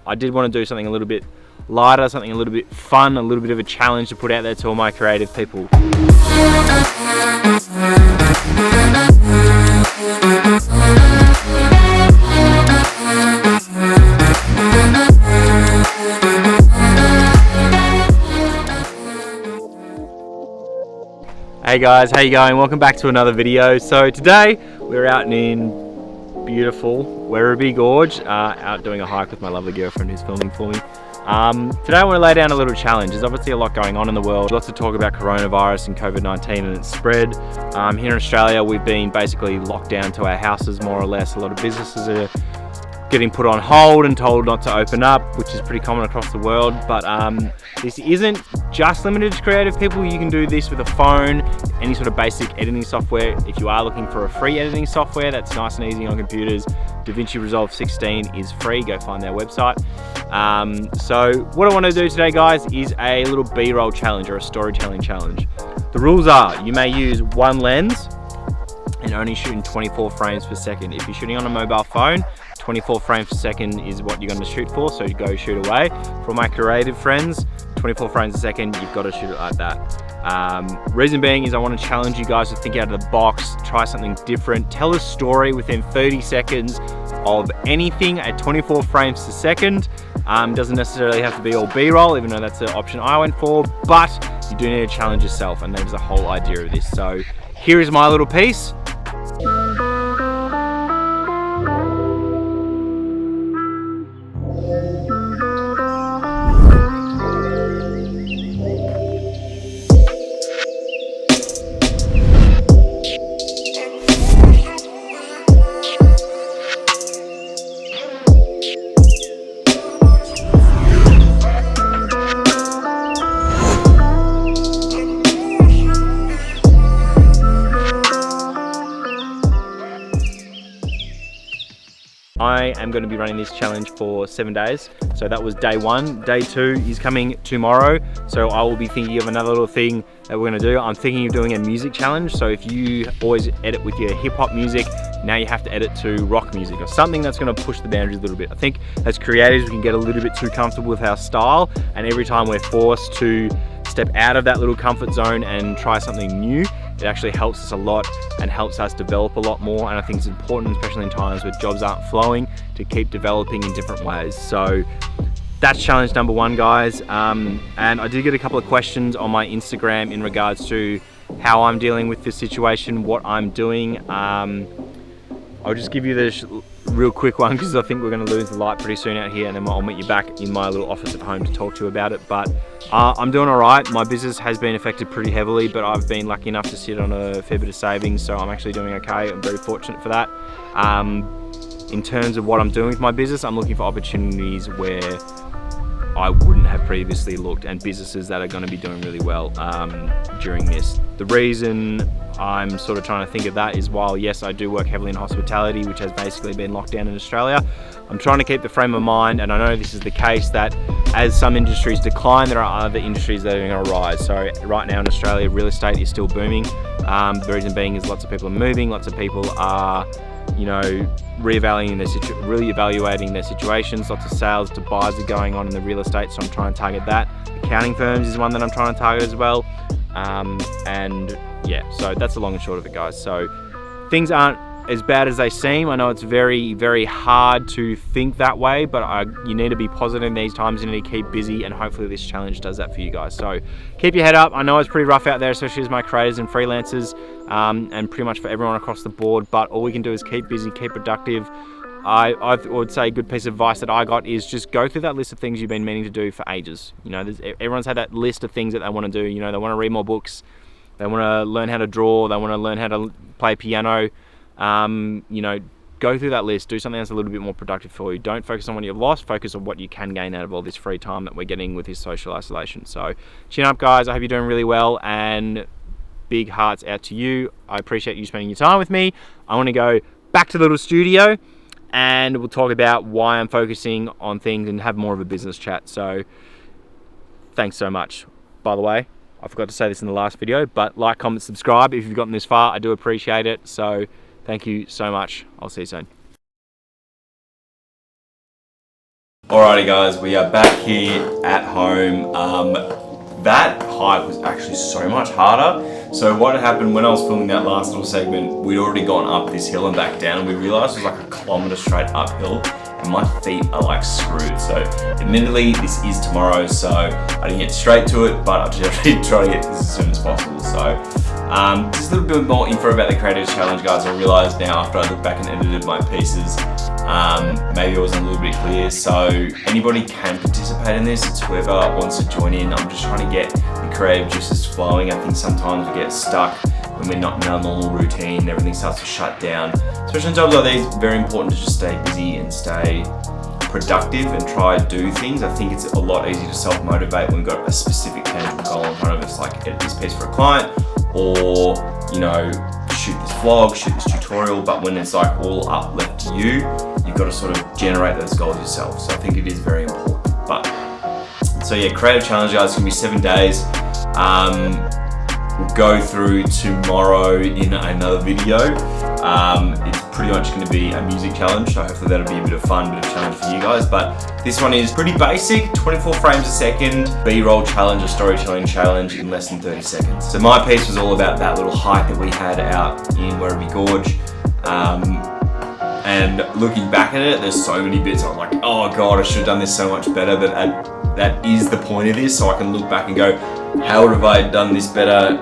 I did want to do something a little bit lighter, something a little bit fun, a little bit of a challenge to put out there to all my creative people. Hey guys, how you going? Welcome back to another video. So today we're out in beautiful Werribee Gorge, out doing a hike with my lovely girlfriend who's filming for me. Today I want to lay down a little challenge. There's obviously a lot going on in the world. Lots of talk about coronavirus and COVID-19 and its spread. Here in Australia we've been basically locked down to our houses more or less. A lot of businesses are getting put on hold and told not to open up, which is pretty common across the world. But this isn't just limited to creative people. You can do this with a phone, any sort of basic editing software. If you are looking for a free editing software that's nice and easy on computers, DaVinci Resolve 16 is free. Go find their website. So what I want to do today, guys, is a little B-roll challenge or a storytelling challenge. The rules are you may use one lens and only shoot in 24 frames per second. If you're shooting on a mobile phone, 24 frames per second is what you're going to shoot for, so go shoot away. For my creative friends, 24 frames a second, you've got to shoot it like that. Reason being is I want to challenge you guys to think out of the box, try something different, tell a story within 30 seconds of anything at 24 frames per second. Doesn't necessarily have to be all B-roll, even though that's the option I went for, but you do need to challenge yourself, and that is the whole idea of this. So here is my little piece. I am going to be running this challenge for 7 days. So that was day 1. Day 2 is coming tomorrow. So I will be thinking of another little thing that we're going to do. I'm thinking of doing a music challenge. So if you always edit with your hip hop music, now you have to edit to rock music or something that's going to push the boundaries a little bit. I think as creators we can get a little bit too comfortable with our style, and every time we're forced to step out of that little comfort zone and try something new, it actually helps us a lot and helps us develop a lot more. And I think it's important, especially in times where jobs aren't flowing, to keep developing in different ways. So that's challenge number 1, guys. And I did get a couple of questions on my Instagram in regards to how I'm dealing with this situation, what I'm doing. I'll just give you this real quick one because I think we're going to lose the light pretty soon out here, and then I'll meet you back in my little office at home to talk to you about it. But I'm doing all right. My business has been affected pretty heavily, but I've been lucky enough to sit on a fair bit of savings, so I'm actually doing okay. I'm very fortunate for that. In terms of what I'm doing with my business, I'm looking for opportunities where I wouldn't have previously looked, and businesses that are going to be doing really well during this. The reason I'm sort of trying to think of that is, while yes, I do work heavily in hospitality, which has basically been locked down in Australia, I'm trying to keep the frame of mind, and I know this is the case, that as some industries decline, there are other industries that are going to rise. So right now in Australia, real estate is still booming. The reason being is lots of people are moving, lots of people are, you know, reevaluating their situations. Lots of sales to buys are going on in the real estate, so I'm trying to target that. Accounting firms is one that I'm trying to target as well. And yeah, so that's the long and short of it, guys. So things aren't as bad as they seem. I know it's very, very hard to think that way, but you need to be positive in these times. You need to keep busy, and hopefully this challenge does that for you guys. So keep your head up. I know it's pretty rough out there, especially as my creators and freelancers, and pretty much for everyone across the board, but all we can do is keep busy, keep productive. I would say a good piece of advice that I got is just go through that list of things you've been meaning to do for ages. You know, everyone's had that list of things that they want to do. You know, they want to read more books, they want to learn how to draw, they want to learn how to play piano. You know, go through that list, do something that's a little bit more productive for you. Don't focus on what you've lost, focus on what you can gain out of all this free time that we're getting with this social isolation. So chin up, guys. I hope you're doing really well, and big hearts out to you. I appreciate you spending your time with me. I want to go back to the little studio, and we'll talk about why I'm focusing on things and have more of a business chat. So thanks so much. By the way, I forgot to say this in the last video, but like, comment, subscribe if you've gotten this far. I do appreciate it. So thank you so much. I'll see you soon. Alrighty guys, we are back here at home. That hike was actually so much harder. So what had happened when I was filming that last little segment, we'd already gone up this hill and back down, and we realized it was like a kilometer straight uphill, and my feet are like screwed. So admittedly, this is tomorrow, so I didn't get straight to it, but I'll just try to get this as soon as possible. So just a little bit more info about the Creative Challenge, guys. I realized now after I looked back and edited my pieces, maybe I wasn't a little bit clear. So anybody can participate in this. It's whoever wants to join in. I'm just trying to get the creative juices flowing. I think sometimes we get stuck when we're not in our normal routine. Everything starts to shut down. Especially in jobs like these, very important to just stay busy and stay productive and try to do things. I think it's a lot easier to self-motivate when we've got a specific tangible goal in front of us, like edit this piece for a client, or shoot this vlog, shoot this tutorial. But when it's like all up left to you, you've got to sort of generate those goals yourself. So I think it is very important. But so yeah, Creative Challenge, guys, it's gonna be 7 days. We'll go through tomorrow in another video. It's pretty much going to be a music challenge, so hopefully that'll be a bit of fun, bit of challenge for you guys. But this one is pretty basic, 24 frames a second, B-roll challenge, a storytelling challenge in less than 30 seconds. So my piece was all about that little hike that we had out in Werribee Gorge. And looking back at it, there's so many bits I was like, oh God, I should have done this so much better. But that is the point of this, so I can look back and go, how would have I done this better?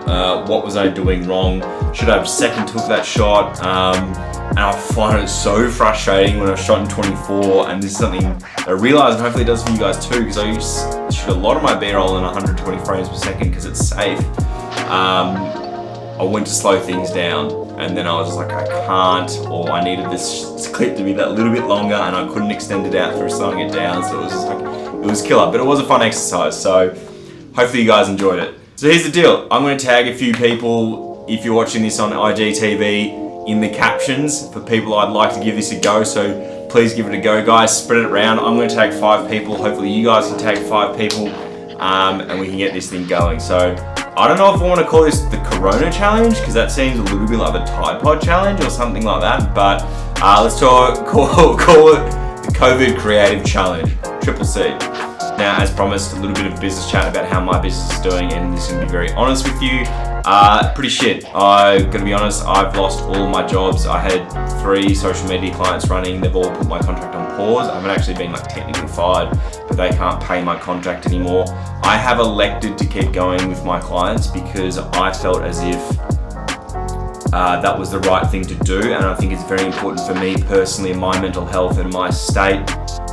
What was I doing wrong? Should I have second took that shot? And I find it so frustrating when I've shot in 24, and this is something that I realize, and hopefully it does for you guys too, because I used to shoot a lot of my B-roll in 120 frames per second because it's safe. I went to slow things down, and then I was just like, I can't, or I needed this clip to be that little bit longer, and I couldn't extend it out through slowing it down, so it was just like, it was killer, but it was a fun exercise, so hopefully you guys enjoyed it. So here's the deal, I'm going to tag a few people, if you're watching this on IGTV, in the captions for people I'd like to give this a go, so please give it a go, guys, spread it around. I'm going to tag 5 people, hopefully you guys can tag 5 people, and we can get this thing going. So I don't know if I want to call this the Corona Challenge, because that seems a little bit like the Tide Pod Challenge or something like that, but let's call it the COVID Creative Challenge, Triple C. Now, as promised, a little bit of business chat about how my business is doing, and this is going to be very honest with you. Pretty shit. I'm going to be honest, I've lost all my jobs. I had 3 social media clients running. They've all put my contract on pause. I haven't actually been like technically fired, but they can't pay my contract anymore. I have elected to keep going with my clients because I felt as if that was the right thing to do, and I think it's very important for me personally, my mental health and my state,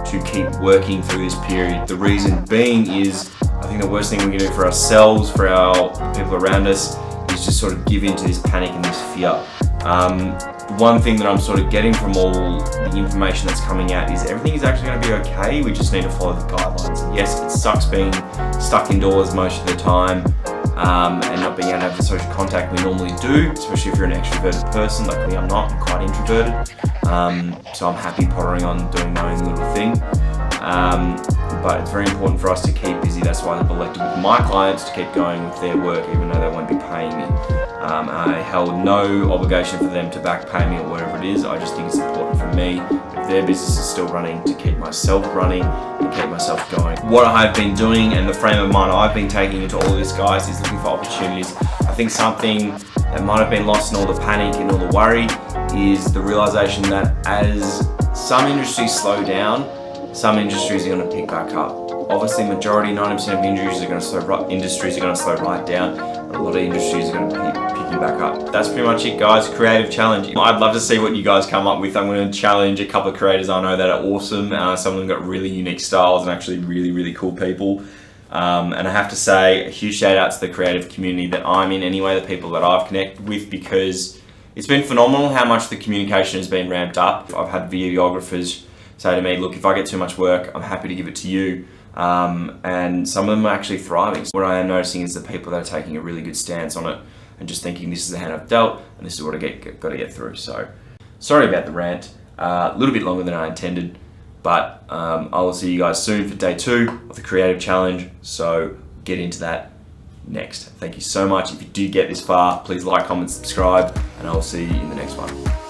to keep working through this period. The reason being is, I think the worst thing we can do for ourselves, for our people around us, is just sort of give in to this panic and this fear. One thing that I'm sort of getting from all the information that's coming out is everything is actually going to be okay. We just need to follow the guidelines. And yes, it sucks being stuck indoors most of the time, and not being able to have the social contact we normally do, especially if you're an extroverted person. Luckily I'm not, I'm quite introverted. So I'm happy pottering on doing my own little thing. But it's very important for us to keep busy. That's why I've elected with my clients to keep going with their work, even though they won't be paying me. I held no obligation for them to back pay me or whatever it is. I just think it's important for me, if their business is still running, to keep myself running and keep myself going. What I've been doing and the frame of mind I've been taking into all of this, guys, is looking for opportunities. I think something that might have been lost in all the panic and all the worry is the realization that as some industries slow down, some industries are going to pick back up. Obviously, majority, 90% of industries are going to slow right down. A lot of industries are going to be picking back up. That's pretty much it, guys. Creative challenge. I'd love to see what you guys come up with. I'm going to challenge a couple of creators I know that are awesome. Some of them got really unique styles and actually really, really cool people. And I have to say a huge shout out to the creative community that I'm in anyway, the people that I've connected with, because it's been phenomenal how much the communication has been ramped up. I've had videographers say to me, look, if I get too much work, I'm happy to give it to you. And some of them are actually thriving. What I am noticing is the people that are taking a really good stance on it and just thinking this is the hand I've dealt and this is what I got to get through. So sorry about the rant, a little bit longer than I intended, but I will see you guys soon for day 2 of the Creative Challenge. So get into that next. Thank you so much. If you do get this far, please like, comment, subscribe, and I will see you in the next one.